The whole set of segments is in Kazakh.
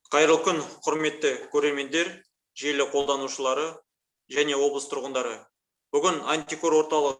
Қайырлы күн, құрметті көрермендер, желі қолданушылары және облыс тұрғындары. Бүгін Антикор орталық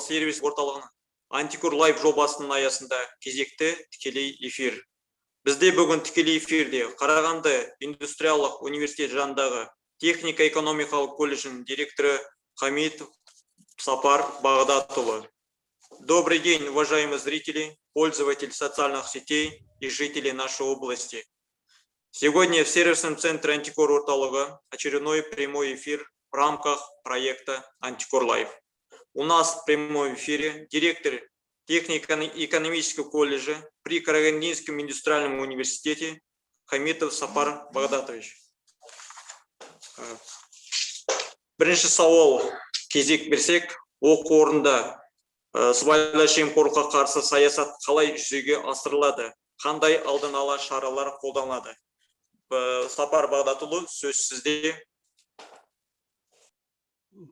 сервис орталығының Антикор лайв жобасының аясында кезекті тікелей эфир. Бізде бүгін тікелей эфирде Қарағанды индустриялық университет жанындағы техника-экономикалық колледжінің директоры Хамитов Сапар Бағдатұлы. Добрый день, уважаемые зрители, пользователи социальных сетей и жители нашей области. Сегодня в сервисном центре Антикор орталога очередной прямой эфир в рамках проекта Антикор Лайв. У нас в прямом эфире директор технико-экономического колледжа при Карагандинском индустриальном университете Хамитов Сапар Багдатович. Бірінші сауал кезек берсек, оқу орнында сыбайлас жемқорлыққа қарсы саясат қалай жүзеге асырылады, қандай алдын ала шаралар қолданылады? Сапар Бағдатұлы, сөз сізде.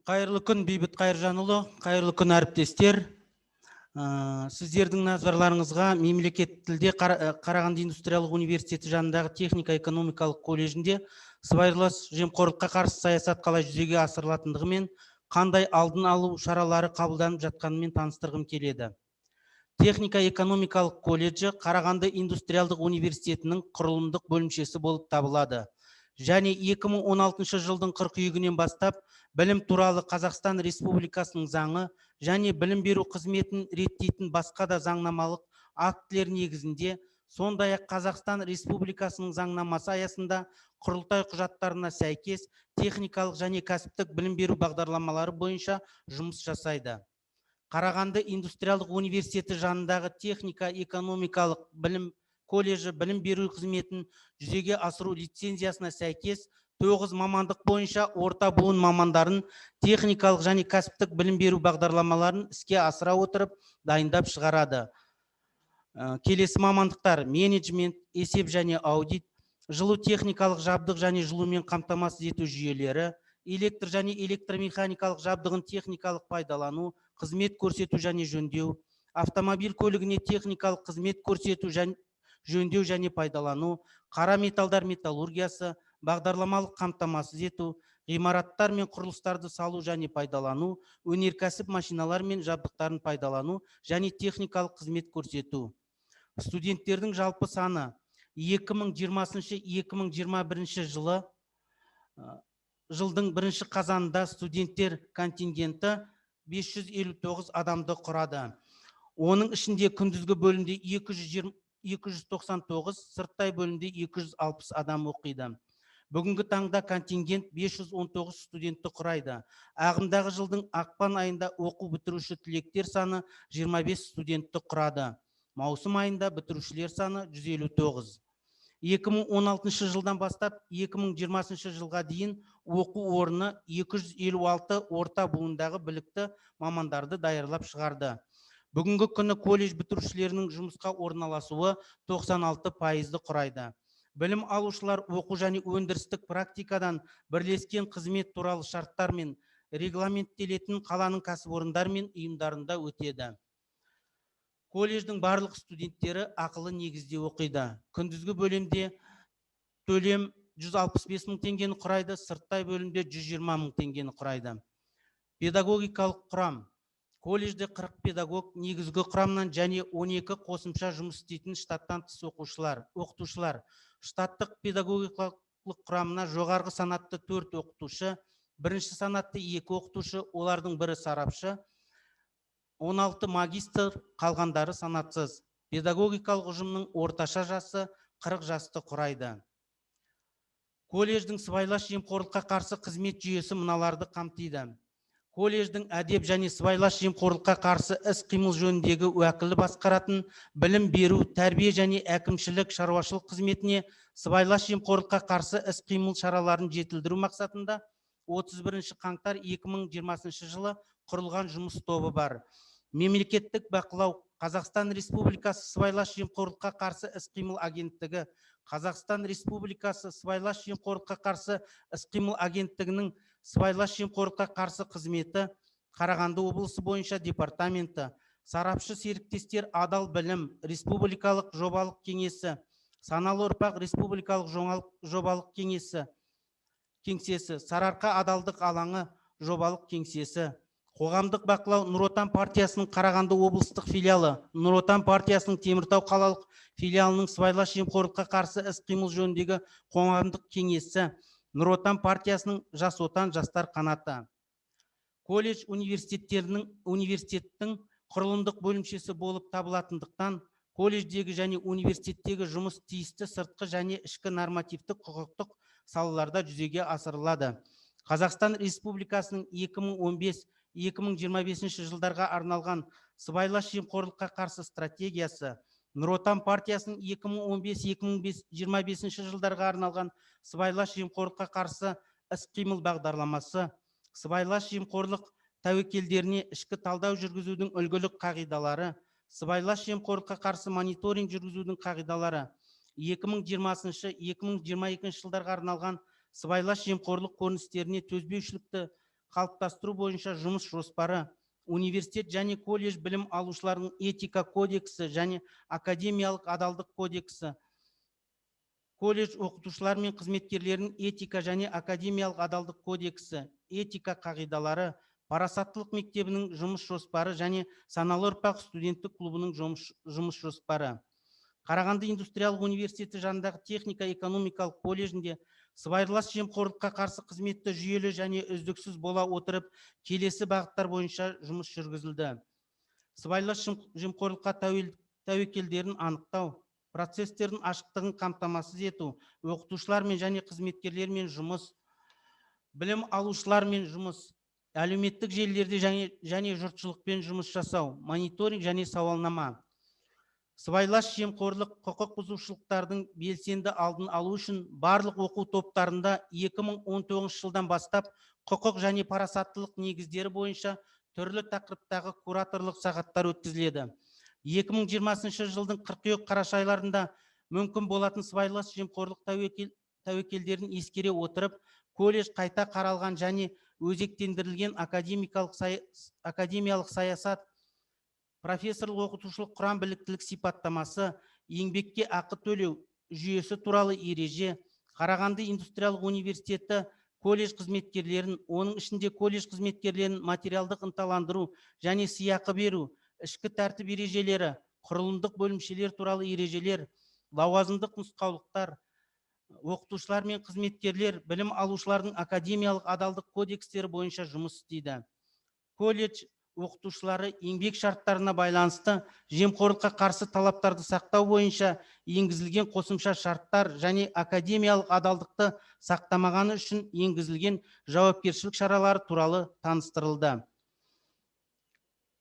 Қайырлы күн, Бейбіт Қайыржанұлы, қайырлы күн, әріптестер. Сіздердің назарларыңызға мемлекеттік тілде Қарағанды индустриялық университеті жанындағы техника-экономикалық колледжінде сыбайлас жемқорлыққа қарсы саясат қалай жүзеге асырылатындығы мен қандай алдын алу шаралары қабылданып жатқанымен таныстырғым келеді. Техника-экономикалық колледжі Қарағанды индустриалдық университетінің құрылымдық бөлімшесі болып табылады. Және 2016 жылдың қыркүйегінен бастап білім туралы Қазақстан Республикасының заңы және білім беру қызметін реттейтін басқа да заңнамалық актілер негізінде, сондай-ақ Қазақстан Республикасының заңнамасы аясында құрылтай құжаттарына сәйкес техникалық және кәсіптік білім беру бағдарламалары бойынша жұмыс жасайды. Қарағанды индустриалдық университеті жанындағы техника-экономикалық білім колледжі білім беру қызметін жүзеге асыру лицензиясына сәйкес 9 мамандық бойынша орта буын мамандарын техникалық және кәсіптік білім беру бағдарламаларын іске асыра отырып дайындап шығарады. Келесі мамандықтар: менеджмент, есеп және аудит, жылу техникалық жабдық және жылумен қамтамасыз ету жүйелері, электр және электромеханикалық жабдығын техникалық пайдалану, қызмет көрсету және жөндеу, автомобиль көлігіне техникалық қызмет көрсету және жөндеу және пайдалану, қара металдар металлургиясы, бағдарламалық қамтамасыз ету, ғимараттар мен құрылыстарды салу және пайдалану, өнеркәсіп машиналар мен жабдықтарын пайдалану және техникалық қызмет көрсету. Студенттердің жалпы саны 2020-2021 жылдың 1 қазанында студенттер контингенті 559 адамды құрады. Оның ішінде күндізгі бөлімде 299, сырттай бөлімде 260 адам оқиды. Бүгінгі таңда контингент 519 студентті құрайды. Ағымдағы жылдың ақпан айында оқу бітіруші түлектер саны 25 студентті құрады. Маусым айында бітірушілер саны 159. 2016 жылдан бастап 2020 жылға дейін оқу орны 256 орта буындағы білікті мамандарды даярлап шығарды. Бүгінгі күні колледж бітірушілерінің жұмысқа орналасуы 96% құрайды. Білім алушылар оқу және өндірістік практикадан бірлескен қызмет туралы шарттар мен регламенттелетін қаланың кәсіпорындар мен ұйымдарында өтеді. Колледждің барлық студенттері ақылы негізде оқиды. Күндізгі бөлімде төлем 165 мың теңгені құрайды, сырттай бөлімде 120 мың теңгені құрайды. Педагогикалық құрам. Колледжде 40 педагог негізгі құрамнан және 12 қосымша жұмыс істейтін штаттан тыс оқытушылар. Штаттық педагогикалық құрамына жоғарғы санатты 4 оқытушы, бірінші санатты 2 оқытушы, олардың бірі сарапшы, 16 магистр, қалғандары санатсыз. Педагогикалық ұжымның орташа жасы 40 жасты құрайды. Колледждің сыбайлас жемқорлыққа қарсы қызмет жүйесі мыналарды қамтиды. Колледждің әдеп және сыбайлас жемқорлыққа қарсы іс-қимыл жөніндегі уәкілі басқаратын білім беру, тәрбие және әкімшілік шаруашылық қызметіне сыбайлас жемқорлыққа қарсы іс-қимыл шараларын жетілдіру мақсатында 31 қаңтар 2020 жылы құрылған жұмыс тобы бар. Мемлекеттік бақылау, Қазақстан Республикасы сыбайлас жемқорлыққа қарсы іс-қимыл агенттігі, Қазақстан Республикасы сыбайлас жемқорлыққа қарсы іс-қимыл агенттігінің сыбайлас жемқорлыққа қарсы қызметі, Қарағанды облысы бойынша департаменті, сарапшы серіктестер адал білім, республикалық жобалық кеңесі, Саналы ұрпақ республикалық жобалық кеңсесі, Сарыарқа адалдық алаңы жобалық кеңсесі, қоғамдық бақылау Нұр Отан партиясының Қарағанды облыстық филиалы, Нұр Отан партиясының Теміртау қалалық филиалының сыбайлас жемқорлыққа қарсы іс-қимыл жөніндегі қоғамдық кеңесі, Нұр Отан партиясының Жас Отан жастар қанаты. Колледж университеттің құрылымдық бөлімшесі болып табылатындықтан, колледждегі және университеттегі жұмыс тиісті сыртқы және ішкі нормативтік құқықтық салаларда жүзеге асырылады. Қазақстан Республикасының 2015-2025 жылдарға арналған сыбайлас жемқорлыққа қарсы стратегиясы, Нұр Отан партиясының 2015-2025 жылдарға арналған сыбайлас жемқорлыққа қарсы іс-қимыл бағдарламасы, сыбайлас жемқорлық тәуекелдеріне ішкі талдау жүргізудің үлгілік қағидалары, сыбайлас жемқорлыққа қарсы мониторинг жүргізудің қағидалары, 2020-2022 жылдарға арналған сыбайлас жемқорлық көріністеріне төзбеушілікті қалыптастыру бойынша жұмыс жоспары, университет және колледж білім алушылардың этика кодексі және академиялық адалдық кодексі, колледж оқытушылар мен қызметкерлерінің этика және академиялық адалдық кодексі, этика қағидалары, парасаттылық мектебінің жұмыс жоспары және саналы ұрпақ студенттік клубының жұмыс жоспары. Қарағанды индустриялық университеті жанындағы техника-экономикалық колледжінде сыбайлас жемқорлыққа қарсы қызметті жүйелі және үздіксіз бола отырып, келесі бағыттар бойынша жұмыс жүргізілді. Сыбайлас жемқорлыққа тәуекелдерін анықтау, процестердің ашықтығын қамтамасыз ету, оқытушылармен және қызметкерлермен жұмыс, білім алушылармен жұмыс, әлеуметтік желілерде және жұртшылықпен жұмыс жасау, мониторинг және сауалнама. Сыбайлас жемқорлық құқық бұзушылықтардың белсенді алдын алу үшін барлық оқу топтарында 2019 жылдан бастап құқық және парасаттылық негіздері бойынша түрлі тақырыптағы кураторлық сағаттар өткізіледі. 2020 жылдың қыркүйек-қараша айларында мүмкін болатын сыбайлас жемқорлық тәуекелдерін ескере отырып, колледж қайта қаралған және өзектендірілген академиялық саясат, профессорлық оқытушылық құрам біліктілік сипаттамасы, еңбекке ақы төлеу жүйесі туралы ереже, Қарағанды индустриялық университеті колледж қызметкерлерін, оның ішінде колледж қызметкерлерін материалдық ынталандыру және сыйақы беру, ішкі тәртіп ережелері, құрылымдық бөлімшелер туралы ережелер, лауазымдық нұсқаулықтар, оқытушылар мен қызметкерлер білім алушылардың академиялық адалдық кодекстері бойынша жұмыс істейді. Колледж оқытушылары еңбек шарттарына байланысты жемқорлыққа қарсы талаптарды сақтау бойынша енгізілген қосымша шарттар және академиялық адалдықты сақтамағаны үшін енгізілген жауапкершілік шаралары туралы таныстырылды.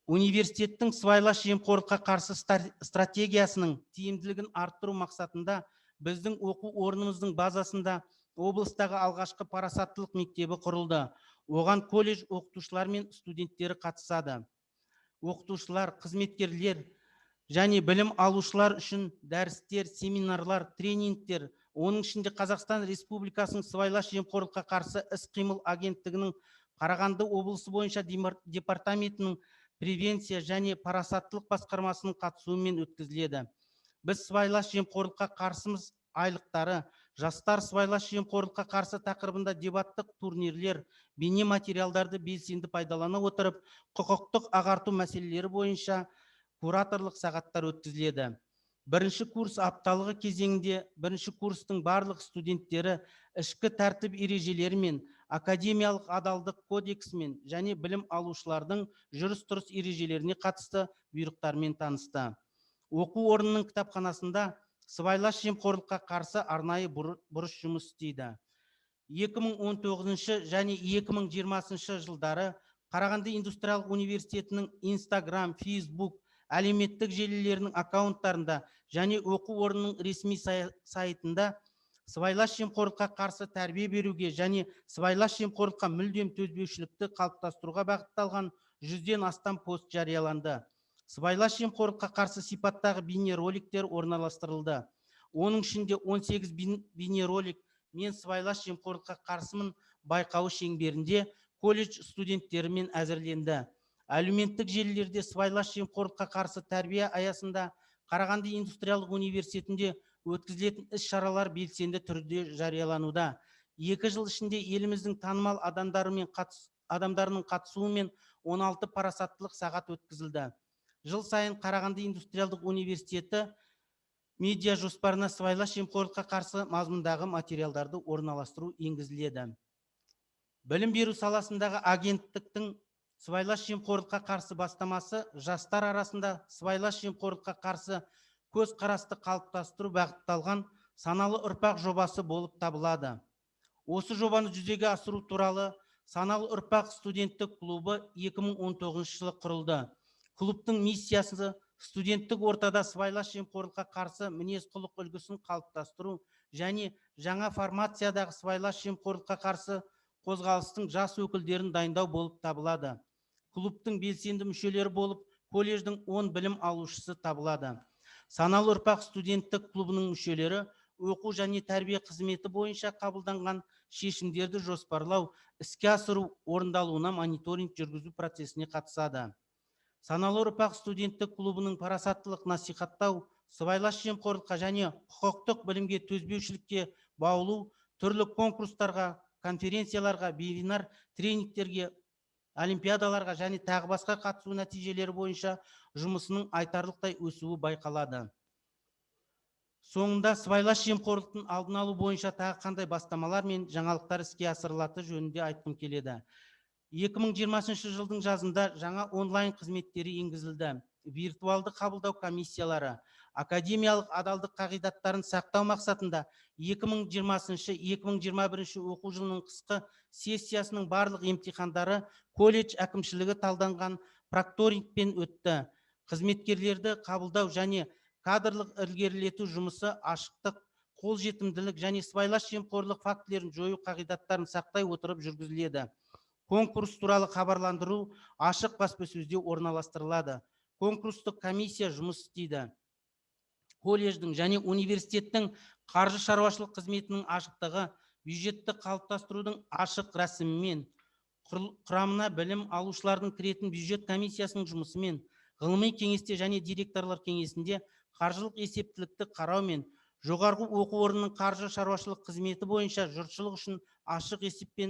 Университеттің сыбайлас жемқорлыққа қарсы стратегиясының тиімділігін арттыру мақсатында біздің оқу орнымыздың базасында облыстағы алғашқы парасаттылық мектебі құрылды. Оған колледж оқытушылар мен студенттері қатысады. Оқытушылар, қызметкерлер және білім алушылар үшін дәрістер, семинарлар, тренингтер, оның ішінде Қазақстан Республикасының сыбайлас жемқорлыққа қарсы іс-қимыл агенттігінің Қарағанды облысы бойынша департаментінің превенция және парасаттылық басқармасының қатысуымен өткізіледі. Біз сыбайлас жемқорлыққа қарсымыз айлықтары, жастар сыбайлас жемқорлыққа қарсы тақырыбында дебаттық турнирлер, бейне материалдарды белсенді пайдалана отырып, құқықтық ағарту мәселелері бойынша кураторлық сағаттар өткізіледі. Бірінші курс апталығы кезеңінде бірінші курстың барлық студенттері ішкі тәртіп ережелерімен, академиялық адалдық кодексімен және білім алушылардың жүріс-тұрыс ережелеріне қатысты бұйрықтармен танысты. Оқу орнының кітапханасында сыбайлас жемқорлыққа қарсы арнайы бұрыш жұмыс істейді. 2019 және 2020 жылдары Қарағанды индустриялық университетінің Instagram, Facebook, әлеуметтік желілерінің аккаунттарында және оқу орнының ресми сайтында сыбайлас жемқорлыққа қарсы тәрбие беруге және сыбайлас жемқорлыққа мүлдем төзбеушілікті қалыптастыруға бағытталған 100-ден астам пост жарияланды. Сыбайлас жемқорлыққа қарсы сипаттағы бейнероликтер орналастырылды. Оның ішінде 18 бейнеролик мен сыбайлас жемқорлыққа қарсымын байқауы шеңберінде колледж студенттерімен әзірленді. Әлеуметтік желілерде сыбайлас жемқорлыққа қарсы тәрбие аясында Қарағанды индустриялық университетінде өткізілетін іс-шаралар белсенді түрде жариялануда. 2 жыл ішінде еліміздің танымал адамдарының қатысуымен 16 парасаттылық сағат өткізілді. Жыл сайын Қарағанды индустриалдық университеті медиа жоспарына сыбайлас жемқорлыққа қарсы мазмұндағы материалдарды орналастыру енгізіледі. Білім беру саласындағы агенттіктің сыбайлас жемқорлыққа қарсы бастамасы жастар арасында сыбайлас жемқорлыққа қарсы көзқарасты қалыптастыру бағытталған саналы ұрпақ жобасы болып табылады. Осы жобаны жүзеге асыру туралы саналы ұрпақ студенттік клубы 2019 жылы құрылды. Клубтың миссиясы студенттік ортада сыбайлас жемқорлыққа қарсы мінез-құлық үлгісін қалыптастыру және жаңа формациядағы сыбайлас жемқорлыққа қарсы қозғалыстың жас өкілдерін дайындау болып табылады. Клубтың белсенді мүшелері болып, колледждің 10 білім алушысы табылады. Саналы ұрпақ студенттік клубының мүшелері оқу және тәрбие қызметі бойынша қабылданған шешімдерді жоспарлау, іске асыру орындалуына мониторинг жүргізу процесіне қатысады. Саналы ұрпақ студенттік клубының парасаттылық насихаттау, сыбайлас жемқорлыққа және құқықтық білімге төзбеушілікке баулу, түрлі конкурстарға, конференцияларға, вебинар, тренингтерге, олимпиадаларға және тағы басқа қатысу нәтижелері бойынша жұмысының айтарлықтай өсуі байқалады. Соңында сыбайлас жемқорлықтың алдын алу бойынша тағы қандай бастамалар мен жаңалықтар іске асырылаты жөнінде айтқым келеді. 2020 жылдың жазында жаңа онлайн қызметтері енгізілді. Виртуалды қабылдау комиссиялары академиялық адалдық қағидаттарын сақтау мақсатында 2020-2021 оқу жылының қысқы сессиясының барлық емтихандары колледж әкімшілігі талданған прокторингпен өтті. Қызметкерлерді қабылдау және кадрлық ілгерілету жұмысы ашықтық, қолжетімділік және сыбайлас жемқорлық фактілерін жою қағидаттарын сақтай отырып жүргізіледі. Конкурс туралы хабарландыру ашық баспасөзде орналастырылады. Конкурстық комиссия жұмыс істейді. Колледждің және университеттің қаржы шаруашылық қызметінің ашықтығы, бюджетті қалыптастырудың ашық рәсімімен, құрамына білім алушылардың кіретін бюджет комиссиясының жұмысымен, ғылыми кеңесте және директорлар кеңесінде қаржылық есептілікті қараумен, жоғарғы оқу орнының қаржы шаруашылық қызметі бойынша жұртшылық үшін ашық есеппен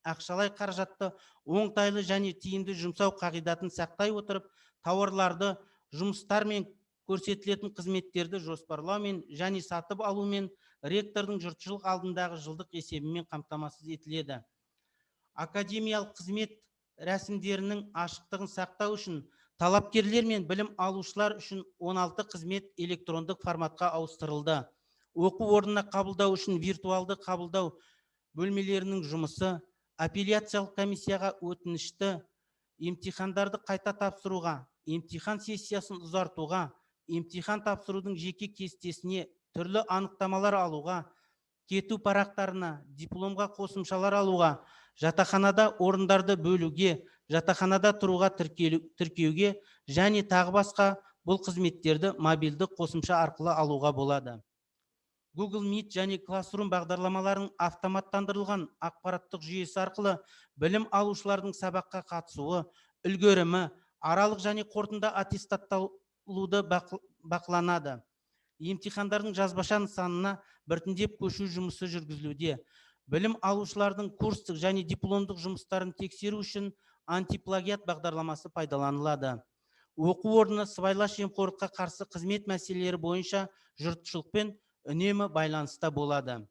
ақшалай қаражатты оңтайлы және тиімді жұмсау қағидатын сақтай отырып, тауарларды, жұмыстар мен көрсетілетін қызметтерді жоспарлаумен және сатып алумен ректордың жұртшылық алдындағы жылдық есебімен қамтамасыз етіледі. Академиялық қызмет рәсімдерінің ашықтығын сақтау үшін талапкерлер мен білім алушылар үшін 16 қызмет электрондық форматқа ауыстырылды. Оқу орнына қабылдау үшін виртуалды қабылдау бөлмелерінің жұмысы, апелляциялық комиссияға өтінішті, емтихандарды қайта тапсыруға, емтихан сессиясын ұзартуға, емтихан тапсырудың жеке кестесіне, түрлі анықтамалар алуға, кету парақтарына, дипломға қосымшалар алуға, жатақханада орындарды бөлуге, жатақханада тұруға тіркеуге және тағы басқа бұл қызметтерді мобильді қосымша арқылы алуға болады. Google Meet және Classroom бағдарламаларының автоматтандырылған ақпараттық жүйесі арқылы білім алушылардың сабаққа қатысуы, үлгерімі, аралық және қорытынды аттестатталуды бақыланады. Емтихандардың жазбаша нысанына біртіндеп көшу жұмысы жүргізілуде. Білім алушылардың курстық және дипломдық жұмыстарын тексеру үшін антиплагиат бағдарламасы пайдаланылады. Оқу орны сыбайлас жемқорлыққа қарсы қызмет мәселелері бойынша жұртшылықпен үнемі байланыста болады.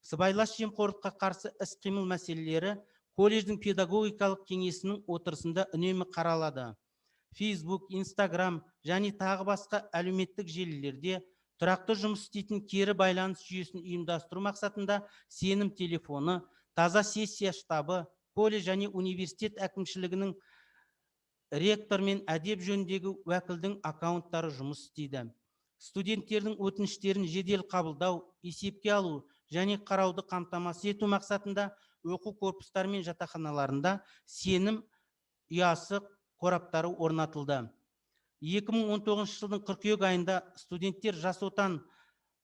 Сыбайлас жемқорлыққа қарсы іс-қимыл мәселелері колледждің педагогикалық кеңесінің отырысында үнемі қаралады. Facebook, Instagram және тағы басқа әлеуметтік желілерде тұрақты жұмыс істейтін кері байланыс жүйесін ұйымдастыру мақсатында сенім телефоны, таза сессия штабы, колледж және университет әкімшілігінің ректор мен әдеп жөніндегі уәкілдің аккаунттары жұмыс істейді. Студенттердің өтініштерін жедел қабылдау, есепке алу және қарауды қамтамасыз ету мақсатында оқу корпустары мен жатақханаларында сенім ұясы қораптары орнатылды. 2019 жылдың қыркүйек айында студенттер Жас Отан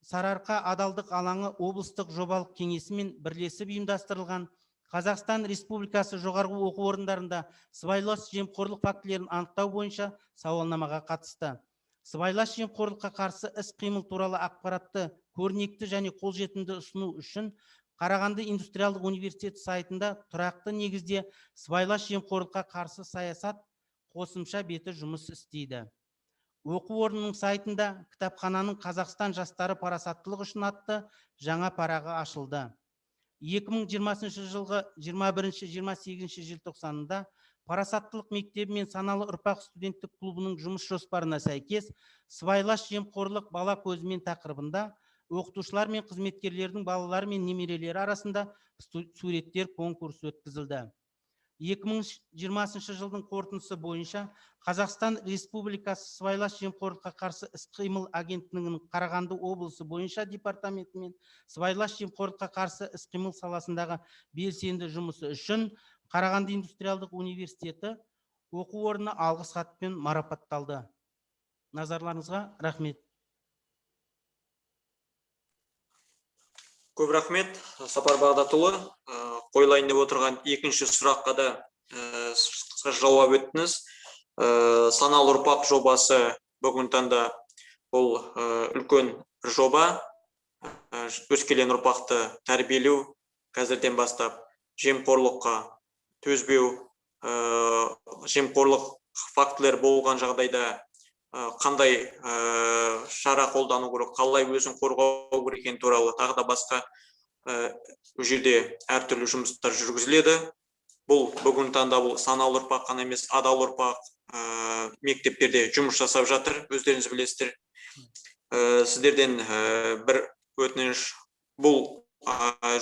Сарыарқа адалдық алаңы облыстық жобалық кеңесімен бірлесіп ұйымдастырылған Қазақстан Республикасы жоғарғы оқу орындарында сыбайлас жемқорлық фактілерін анықтау бойынша сауалнамаға қатысты. Сыбайлас жемқорлыққа қарсы іс-қимыл туралы ақпаратты көрнекті және қолжетімді ұсыну үшін Қарағанды индустриалдық университет сайтында тұрақты негізде сыбайлас жемқорлыққа қарсы саясат қосымша беті жұмыс істейді. Оқу орнының сайтында кітапхананың Қазақстан жастары парасаттылық үшін атты жаңа парағы ашылды. 2020 жылғы 21-28 желтоқсанында парасаттылық мектебі мен саналы ұрпақ студенттік клубының жұмыс жоспарына сәйкес сыбайлас жемқорлық бала көзімен тақырыбында оқытушылар мен қызметкерлердің балалары мен немерелері арасында суреттер конкурсы өткізілді. 2020 жылдың қорытындысы бойынша Қазақстан Республикасы сыбайлас жемқорлыққа қарсы іс-қимыл агенттігінің Қарағанды облысы бойынша департаменті мен сыбайлас жемқорлыққа қарсы іс-қимыл саласындағы белсенді жұмысы үшін Қарағанды индустриалдық университеті оқу орнына алғыс хатпен марапатталды. Назарларыңызға рахмет. Көп рахмет, Сапар Бағдатұлы. Қойылайын деп отырған екінші сұраққа да жауап өттіңіз. Саналы ұрпақ жобасы бүгін таңда бұл үлкен бір жоба. Өскелең ұрпақты тәрбиелеу, қазірден бастап жемқорлыққа төзбеу, жемқорлық фактілер болған жағдайда қандай шара қолдану керек, қалай өзін қорғау керек екені туралы тағы да басқа жерде әртүрлі жұмыстар жүргізіледі. Бұл бүгін таңда бұл саналы ұрпақ қана емес, адал ұрпақ мектептерде жұмыс жасап жатыр, өздеріңіз білесіздер. Сіздерден бір өтініш, бұл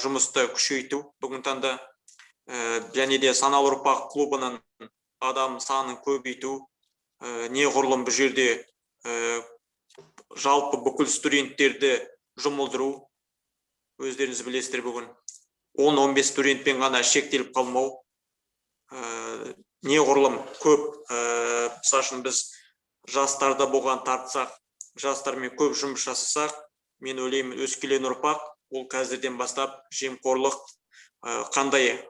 жұмысты күшейту бүгін таңда, және де саналы ұрпақ клубының адам санын көбейту, неғұрлым бұл жерде жалпы бүкіл студенттерді жұмылдыру. Өздеріңіз білесіздер, бүгін 10-15 студентпен ғана шектеліп қалмау. Неғұрлым көп, мысалшын біз жастарда болған тартсақ, жастармен көп жұмыс жасасақ, мен ойлаймын, өскелең ұрпақ ол қазірден бастап жемқорлық қандай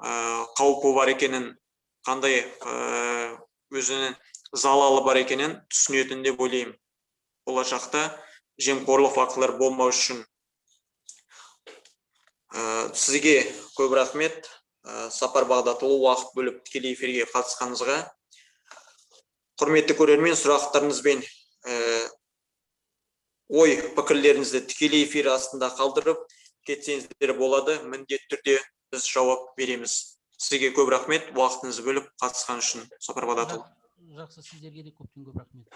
қаупі бар екенін, қандай өзінің залалы бар екенін түсінетін деп ойлаймын. Болашақта жемқорлық фактілер болмау үшін. Сізге көп рахмет, Сапар Бағдатұлы, уақыт бөліп тікелей эфирге қатысқаныңызға. Құрметті көрермен, сұрақтарыңызбен ой пікірлеріңізді тікелей эфир астында қалдырып кетсеңіздер болады, міндетті түрде біз жауап береміз. Сізге көп рахмет, уақытыңызды бөліп қатысқан үшін, Сапар Бағдатұлы. Жақсы, сіздерге де көптен көп рахмет.